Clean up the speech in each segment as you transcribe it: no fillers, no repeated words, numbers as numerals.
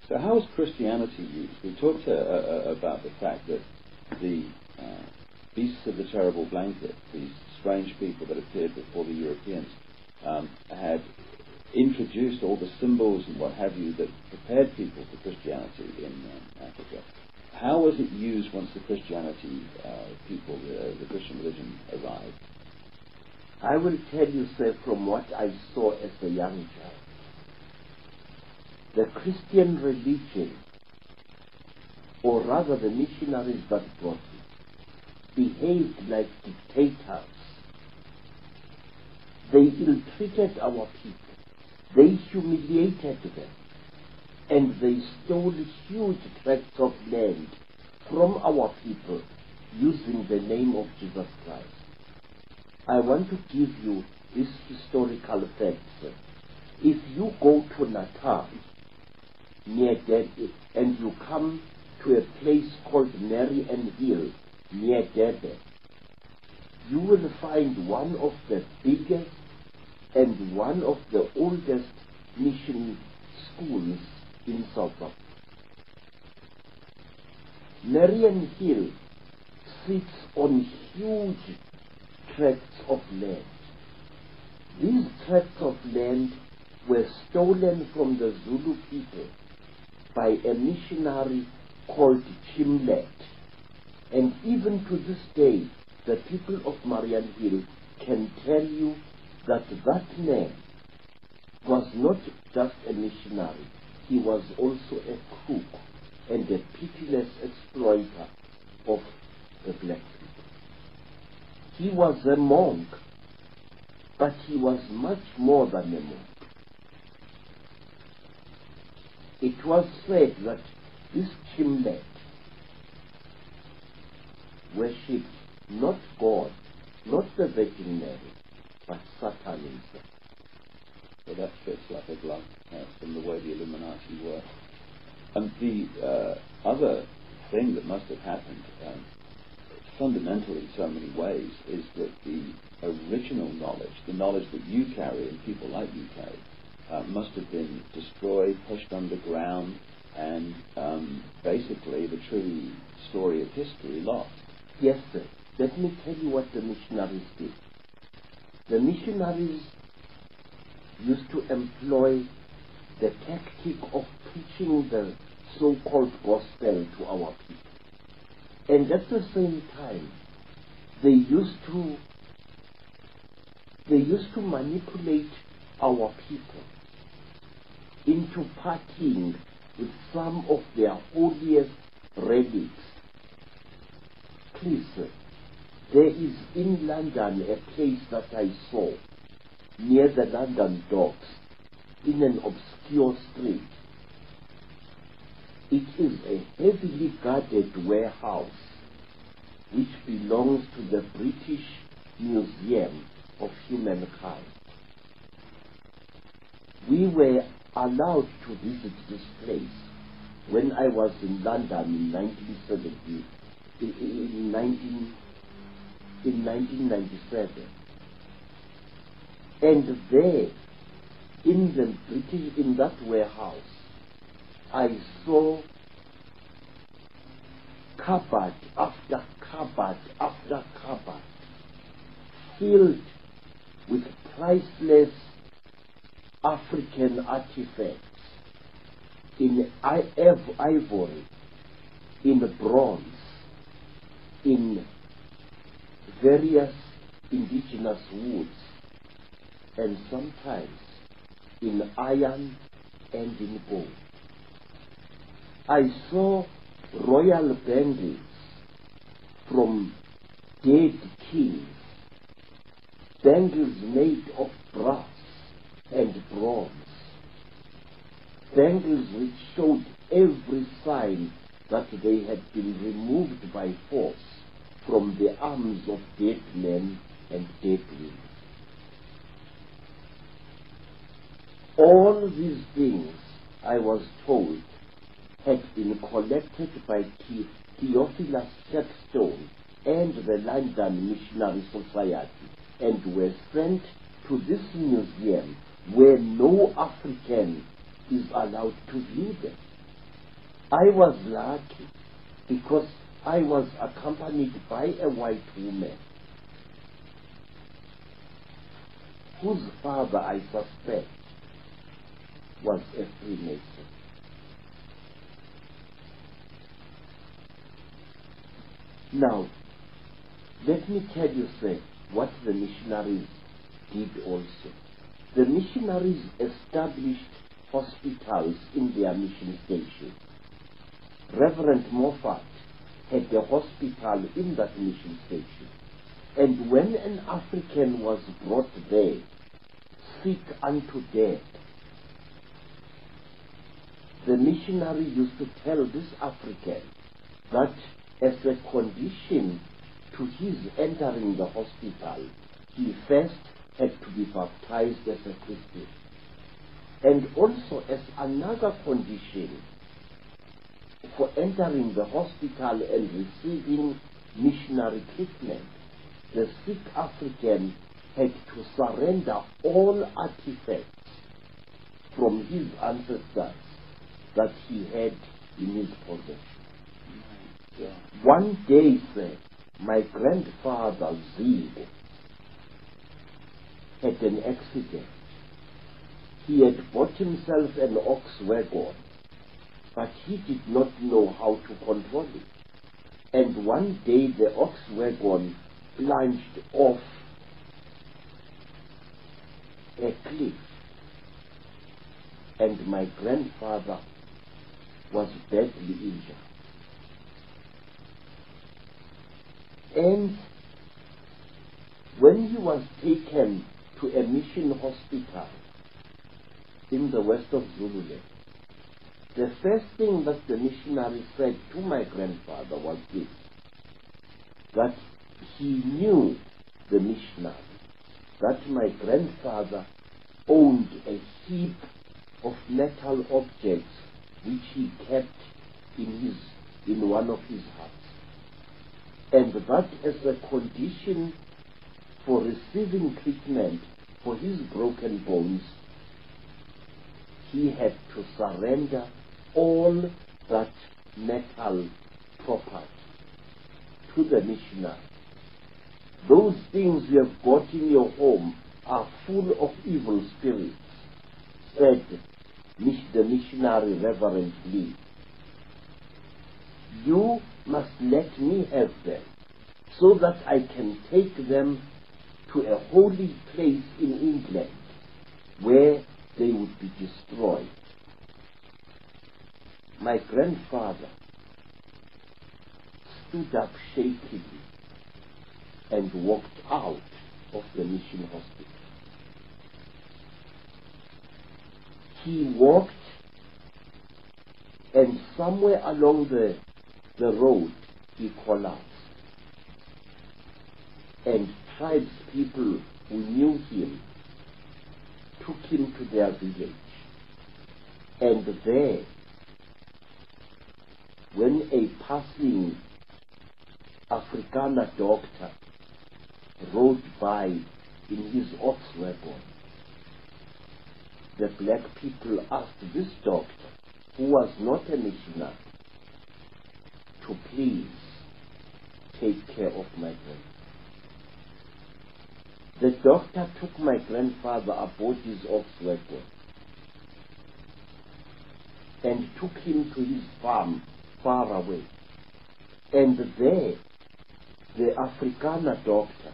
So how is Christianity used? We talked about the fact that the beasts of the terrible blanket, these strange people that appeared before the Europeans, had introduced all the symbols and what have you that prepared people for Christianity in Africa. How was it used once the Christianity people, the Christian religion, arrived? I will tell you, sir, from what I saw as a young child. The Christian religion, or rather the missionaries that brought it, behaved like dictators. They ill-treated our people. They humiliated them. And they stole huge tracts of land from our people using the name of Jesus Christ. I want to give you this historical fact. If you go to Natal, near Durban, and you come to a place called Marian Hill, near Durban, you will find one of the biggest and one of the oldest mission schools in South Africa. Marian Hill sits on huge tracts of land. These tracts of land were stolen from the Zulu people by a missionary called Chimlet. And even to this day, the people of Marian Hill can tell you that that man was not just a missionary, he was also a crook and a pitiless exploiter of the black people. He was a monk, but he was much more than a monk. It was said that this Chimlet worshipped not God, not the Virgin Mary, but Satan himself. So that fits like a glove from the way the Illuminati were. And the other thing that must have happened, fundamentally in so many ways, is that the original knowledge, the knowledge that you carry and people like you carry, must have been destroyed, pushed underground, and basically the true story of history lost. Yes, sir. Let me tell you what the missionaries did. The missionaries used to employ the tactic of preaching the so-called gospel to our people. And at the same time, they used to manipulate our people into partying with some of their holiest relics. Please, sir, there is in London a place that I saw near the London Docks in an obscure street. It is a heavily guarded warehouse which belongs to the British Museum of Humankind. We were allowed to visit this place when I was in London in 1970, in 1997. And there, in that warehouse, I saw cupboard after cupboard after cupboard filled with priceless African artifacts in ivory, in bronze, in various indigenous woods, and sometimes in iron and in gold. I saw royal bangles from dead kings, bangles made of brass and bronze, bangles which showed every sign that they had been removed by force from the arms of dead men and dead women. All these things, I was told, had been collected by Theophilus Shepstone and the London Missionary Society and were sent to this museum where no African is allowed to view them. I was lucky because I was accompanied by a white woman whose father, I suspect, was a Freemason. Now, let me tell you, sir, what the missionaries did also. The missionaries established hospitals in their mission station. Reverend Moffat had a hospital in that mission station. And when an African was brought there, sick unto death, the missionary used to tell this African that as a condition to his entering the hospital, he first had to be baptized as a Christian. And also as another condition for entering the hospital and receiving missionary treatment, the sick African had to surrender all artifacts from his ancestors that he had in his possession. One day, sir, my grandfather Zig had an accident. He had bought himself an ox wagon, but he did not know how to control it. And one day the ox wagon plunged off a cliff, and my grandfather was badly injured. And when he was taken to a mission hospital in the west of Zululand, the first thing that the missionary said to my grandfather was this, that he knew the missionary, that my grandfather owned a heap of metal objects which he kept in one of his huts, and that as a condition for receiving treatment for his broken bones, he had to surrender all that metal property to the missionary. Those things you have got in your home are full of evil spirits, said the missionary Reverend Lee. You must let me have them so that I can take them to a holy place in England where they would be destroyed. My grandfather stood up shakily and walked out of the mission hospital. He walked, and somewhere along the road he collapsed. And tribespeople who knew him took him to their village. And there, when a passing Afrikaner doctor rode by in his ox wagon, the black people asked this doctor, who was not a missionary, to please take care of my grandfather. The doctor took my grandfather aboard his ox wagon and took him to his farm far away. And there, the Afrikaner doctor,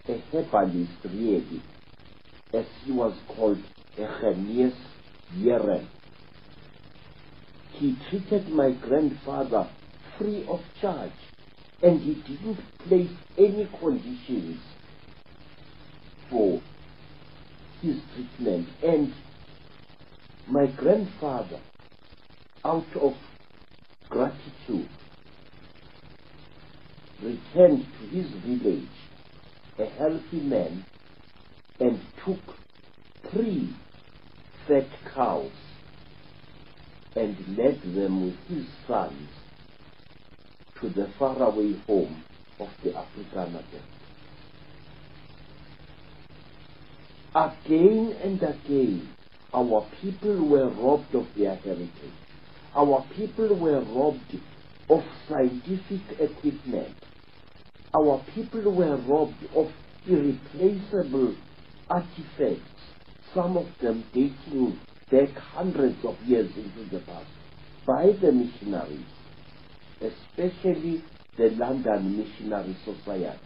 a herbalist really, as he was called, a Genees Here, he treated my grandfather free of charge, and he didn't place any conditions for his treatment. And my grandfather, out of gratitude, returned to his village a healthy man and took 3 fat cows and led them with his sons to the faraway home of the Afrikaner doctor. Again and again, Our people were robbed of their heritage. Our people were robbed of scientific equipment. Our people were robbed of irreplaceable artifacts, some of them dating back hundreds of years into the past, by the missionaries, especially the London Missionary Society.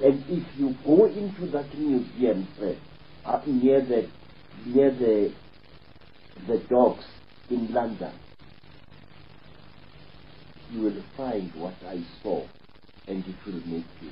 And if you go into that museum, Fred, up near the docks in London, you will find what I saw, and it will make you